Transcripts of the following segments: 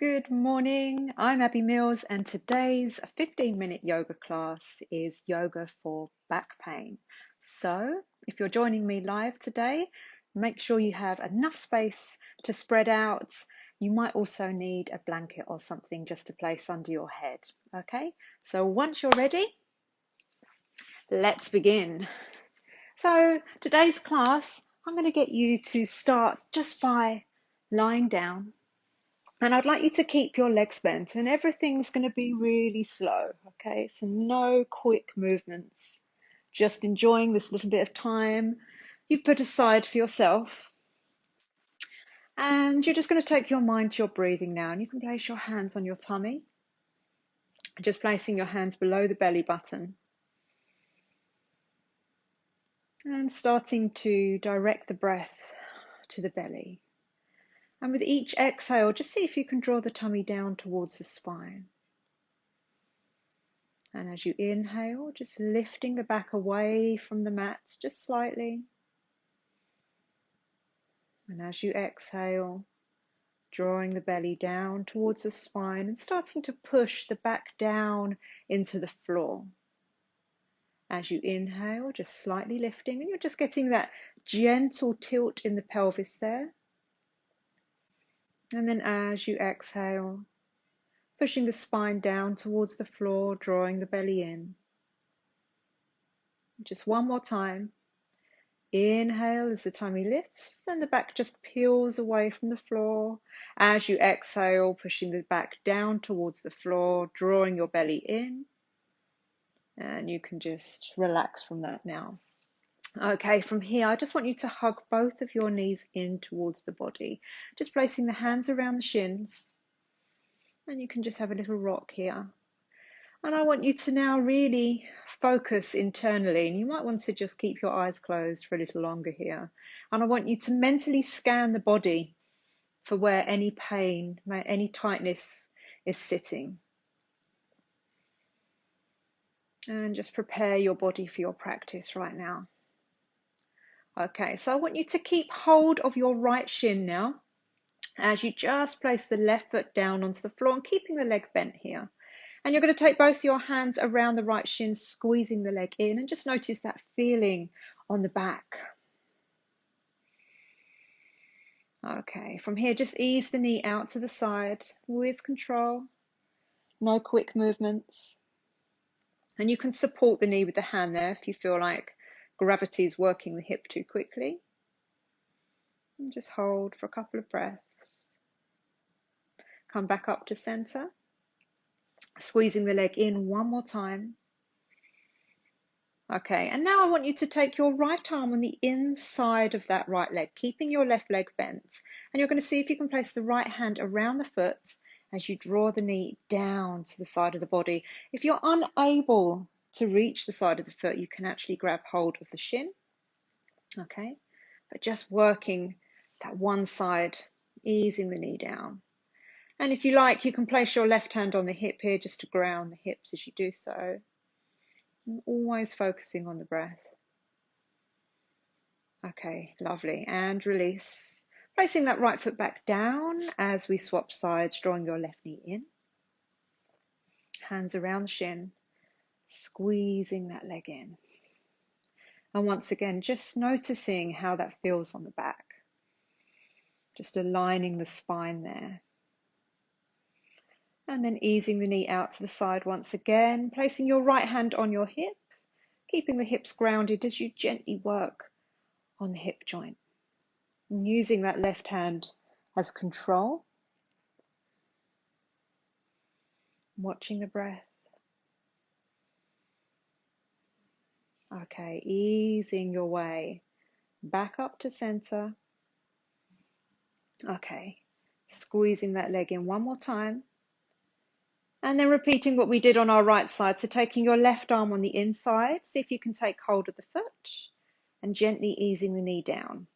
Good morning. I'm Abby Mills, and today's 15-minute yoga class is yoga for back pain. So, if you're joining me live today, make sure you have enough space to spread out. You might also need a blanket or something just to place under your head. Okay, so once you're ready, let's begin. So, today's class, I'm going to get you to start just by lying down. And I'd like you to keep your legs bent, and everything's going to be really slow, okay? So no quick movements, just enjoying this little bit of time you've put aside for yourself. And you're just going to take your mind to your breathing now, and you can place your hands on your tummy, just placing your hands below the belly button and starting to direct the breath to the belly. And with each exhale, just see if you can draw the tummy down towards the spine. And as you inhale, just lifting the back away from the mat just slightly. And as you exhale, drawing the belly down towards the spine and starting to push the back down into the floor. As you inhale, just slightly lifting, and you're just getting that gentle tilt in the pelvis there. And then as you exhale, pushing the spine down towards the floor, drawing the belly in. Just one more time. Inhale as the tummy lifts and the back just peels away from the floor. As you exhale, pushing the back down towards the floor, drawing your belly in. And you can just relax from that now. Okay, from here, I just want you to hug both of your knees in towards the body. Just placing the hands around the shins. And you can just have a little rock here. And I want you to now really focus internally, and you might want to just keep your eyes closed for a little longer here. And I want you to mentally scan the body for where any pain, any tightness is sitting. And just prepare your body for your practice right now. Okay, so I want you to keep hold of your right shin now as you just place the left foot down onto the floor and keeping the leg bent here. And you're going to take both your hands around the right shin, squeezing the leg in, and just notice that feeling on the back. Okay, from here, just ease the knee out to the side with control. No quick movements. And you can support the knee with the hand there if you feel like gravity is working the hip too quickly. And just hold for a couple of breaths. Come back up to center. Squeezing the leg in one more time. Okay, and now I want you to take your right arm on the inside of that right leg, keeping your left leg bent. And you're going to see if you can place the right hand around the foot as you draw the knee down to the side of the body. If you're unable to reach the side of the foot, you can actually grab hold of the shin. Okay, but just working that one side, easing the knee down. And if you like, you can place your left hand on the hip here just to ground the hips as you do so. And always focusing on the breath. Okay, lovely. And release. Placing that right foot back down as we swap sides, drawing your left knee in. Hands around the shin, squeezing that leg in. And once again, just noticing how that feels on the back. Just aligning the spine there. And then easing the knee out to the side once again, placing your right hand on your hip, keeping the hips grounded as you gently work on the hip joint. And using that left hand as control. Watching the breath. Okay, easing your way back up to center. Okay, squeezing that leg in one more time. And then repeating what we did on our right side. So taking your left arm on the inside, see if you can take hold of the foot and gently easing the knee down.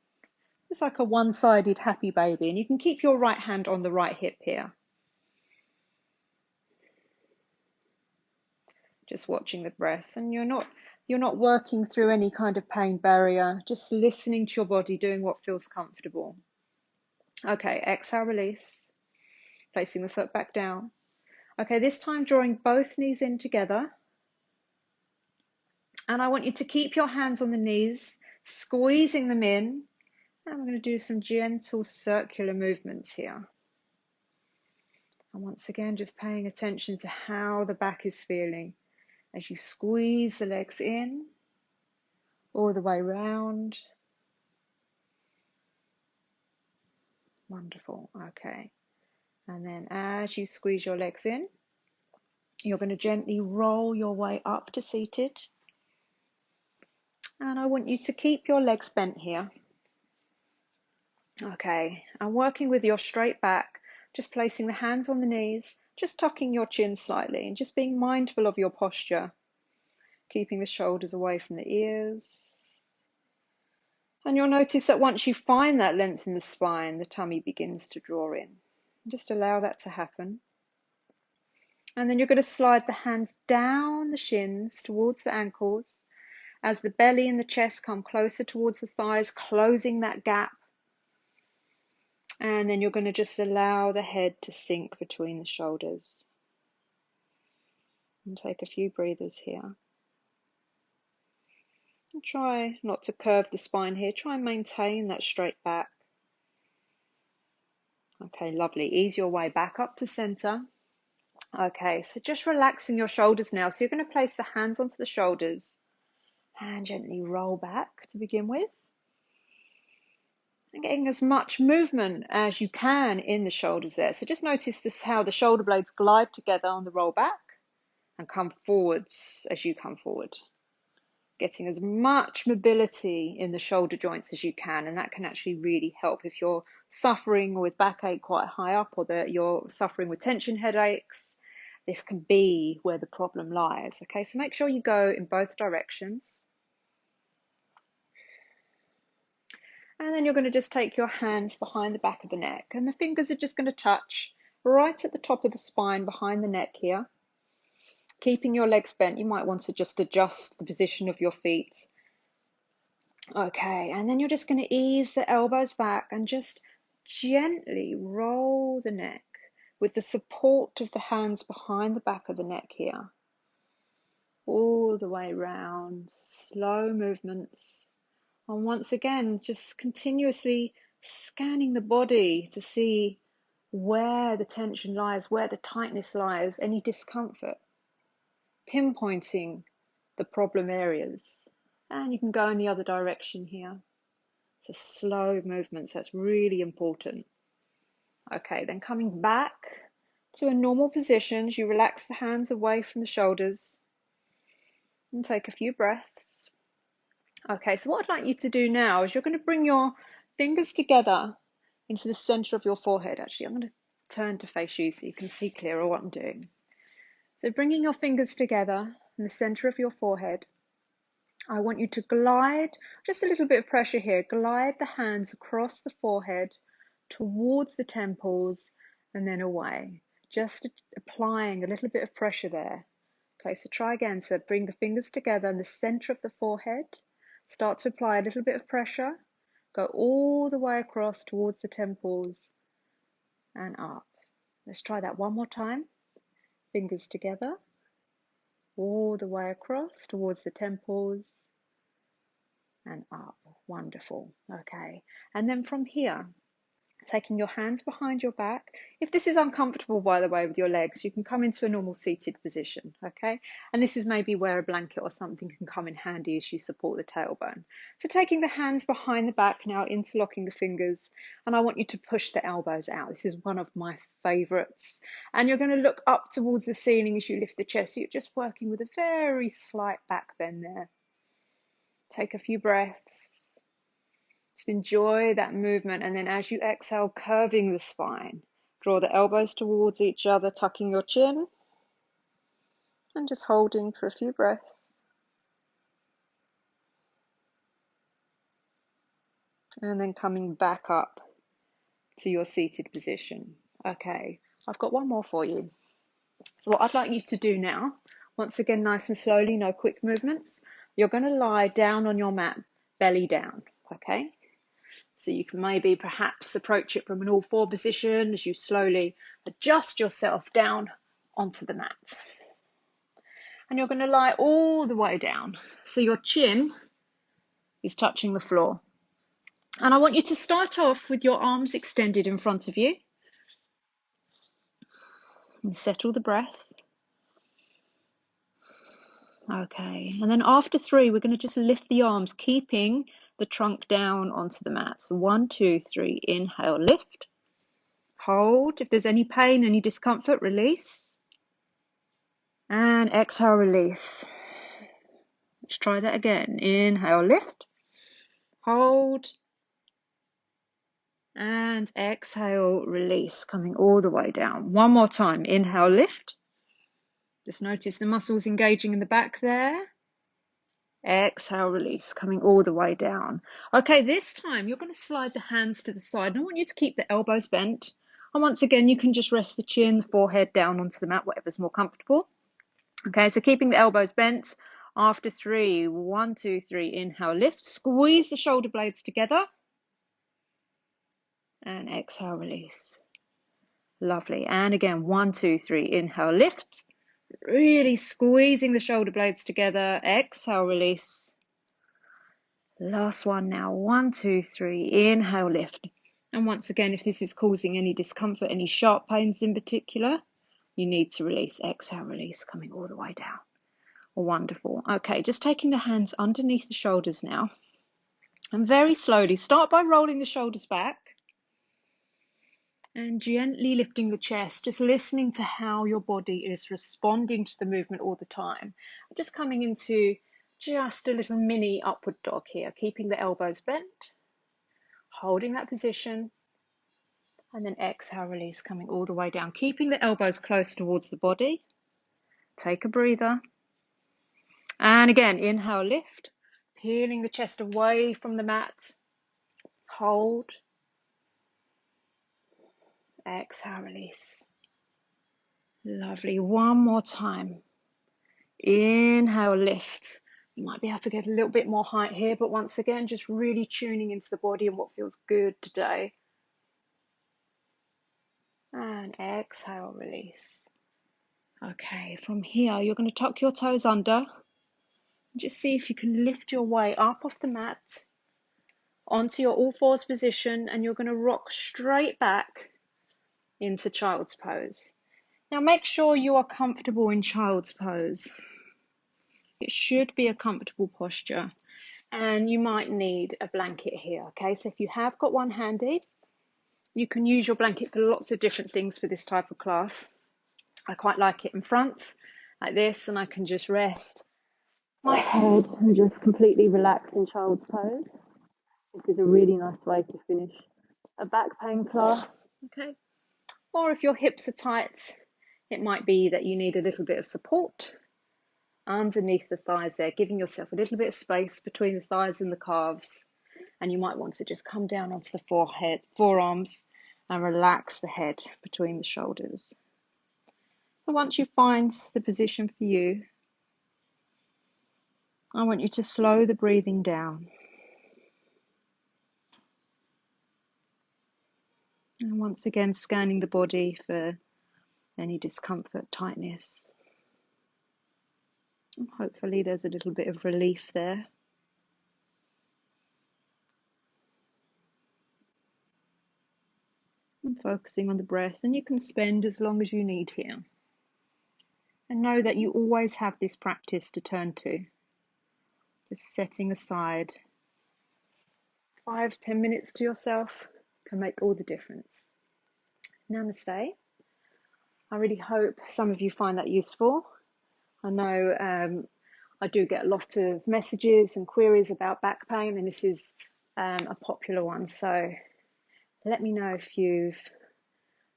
It's like a one-sided happy baby, and you can keep your right hand on the right hip here. Just watching the breath, and you're not working through any kind of pain barrier, just listening to your body, doing what feels comfortable. Okay, exhale, release. placing the foot back down. Okay, this time drawing both knees in together. And I want you to keep your hands on the knees, squeezing them in. And we're going to do some gentle circular movements here. And once again, just paying attention to how the back is feeling as you squeeze the legs in, all the way round. Wonderful. Okay. And then as you squeeze your legs in, you're going to gently roll your way up to seated. And I want you to keep your legs bent here. Okay, and working with your straight back, just placing the hands on the knees, just tucking your chin slightly and just being mindful of your posture, keeping the shoulders away from the ears. And you'll notice that once you find that length in the spine, the tummy begins to draw in. Just allow that to happen. And then you're going to slide the hands down the shins towards the ankles as the belly and the chest come closer towards the thighs, closing that gap. And then you're going to just allow the head to sink between the shoulders. And take a few breathers here. And try not to curve the spine here. Try and maintain that straight back. Okay, lovely. Ease your way back up to center. Okay, so just relaxing your shoulders now. So you're going to place the hands onto the shoulders and gently roll back to begin with. And getting as much movement as you can in the shoulders there. So just notice this, how the shoulder blades glide together on the roll back and come forwards as you come forward. Getting as much mobility in the shoulder joints as you can, and that can actually really help if you're suffering with backache quite high up, or that you're suffering with tension headaches. This can be where the problem lies. Okay, so make sure you go in both directions. And then you're going to just take your hands behind the back of the neck, and the fingers are just going to touch right at the top of the spine behind the neck here. Keeping your legs bent, you might want to just adjust the position of your feet. Okay, and then you're just going to ease the elbows back and just gently roll the neck with the support of the hands behind the back of the neck here. All the way round, slow movements. And once again, just continuously scanning the body to see where the tension lies, where the tightness lies, any discomfort. Pinpointing the problem areas. And you can go in the other direction here. So slow movements, that's really important. Okay, then coming back to a normal position as you relax the hands away from the shoulders and take a few breaths. Okay, so what I'd like you to do now is you're going to bring your fingers together into the center of your forehead. Actually, I'm going to turn to face you so you can see clearer what I'm doing. So bringing your fingers together in the center of your forehead, I want you to glide, just a little bit of pressure here, glide the hands across the forehead towards the temples and then away. Just applying a little bit of pressure there. Okay, so try again. So bring the fingers together in the center of the forehead. Start to apply a little bit of pressure. Go all the way across towards the temples and up. Let's try that one more time. Fingers together. All the way across towards the temples and up. Wonderful. Okay. And then from here, taking your hands behind your back. If this is uncomfortable, by the way, with your legs, you can come into a normal seated position, okay? And this is maybe where a blanket or something can come in handy as you support the tailbone. So taking the hands behind the back now, interlocking the fingers, and I want you to push the elbows out. This is one of my favorites. And you're going to look up towards the ceiling as you lift the chest. So you're just working with a very slight back bend there. Take a few breaths. Just enjoy that movement, and then as you exhale, curving the spine. Draw the elbows towards each other, tucking your chin, and just holding for a few breaths. And then coming back up to your seated position. Okay, I've got one more for you. So what I'd like you to do now, once again, nice and slowly, no quick movements. You're going to lie down on your mat, belly down, okay? So you can maybe perhaps approach it from an all four position as you slowly adjust yourself down onto the mat. And you're going to lie all the way down. So your chin is touching the floor. And I want you to start off with your arms extended in front of you. And settle the breath. Okay, and then after 3, we're going to just lift the arms, keeping the trunk down onto the mat. So 1, 2, 3, inhale, lift. Hold. If there's any pain, any discomfort, release. And exhale, release. Let's try that again. Inhale, lift. Hold. And exhale, release, coming all the way down. One more time. Inhale, lift. Just notice the muscles engaging in the back there. Exhale, release, coming all the way down. Okay, this time you're going to slide the hands to the side. And I want you to keep the elbows bent. And once again, you can just rest the chin, the forehead down onto the mat, whatever's more comfortable. Okay, so keeping the elbows bent. After 3, 1, 2, 3, inhale, lift. Squeeze the shoulder blades together. And exhale, release. Lovely. And again, 1, 2, 3, inhale, lift. Really squeezing the shoulder blades together. Exhale, release. Last one now. 1, 2, 3. Inhale, lift. And once again, if this is causing any discomfort, any sharp pains in particular, you need to release. Exhale, release, coming all the way down. Wonderful. Okay, just taking the hands underneath the shoulders now. And very slowly, start by rolling the shoulders back. And gently lifting the chest, just listening to how your body is responding to the movement all the time. Just coming into just a little mini upward dog here, keeping the elbows bent, holding that position, and then exhale, release, coming all the way down, keeping the elbows close towards the body. Take a breather. And again, inhale, lift, peeling the chest away from the mat. Hold. Exhale, release. Lovely. One more time. Inhale, lift. You might be able to get a little bit more height here, but once again, just really tuning into the body and what feels good today. And exhale, release. Okay, from here, you're going to tuck your toes under. Just see if you can lift your way up off the mat onto your all fours position, and you're going to rock straight back into child's pose. Now make sure you are comfortable in child's pose. It should be a comfortable posture, and you might need a blanket here. Okay, so if you have got one handy, you can use your blanket for lots of different things for this type of class. I quite like it in front like this, and I can just rest my head and just completely relax in child's pose. This is a really nice way to finish a back pain class. Okay, or if your hips are tight, it might be that you need a little bit of support underneath the thighs there, giving yourself a little bit of space between the thighs and the calves. And you might want to just come down onto the forearms and relax the head between the shoulders. So once you find the position for you, I want you to slow the breathing down. And once again, scanning the body for any discomfort, tightness. And hopefully there's a little bit of relief there. And focusing on the breath, and you can spend as long as you need here. And know that you always have this practice to turn to. Just setting aside 5-10 minutes to yourself can make all the difference. Namaste. I really hope some of you find that useful. I know I do get a lot of messages and queries about back pain, and this is a popular one. So let me know if you've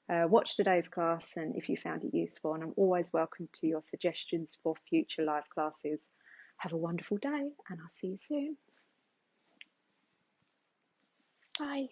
watched today's class and if you found it useful. And I'm always welcome to your suggestions for future live classes. Have a wonderful day, and I'll see you soon. Bye.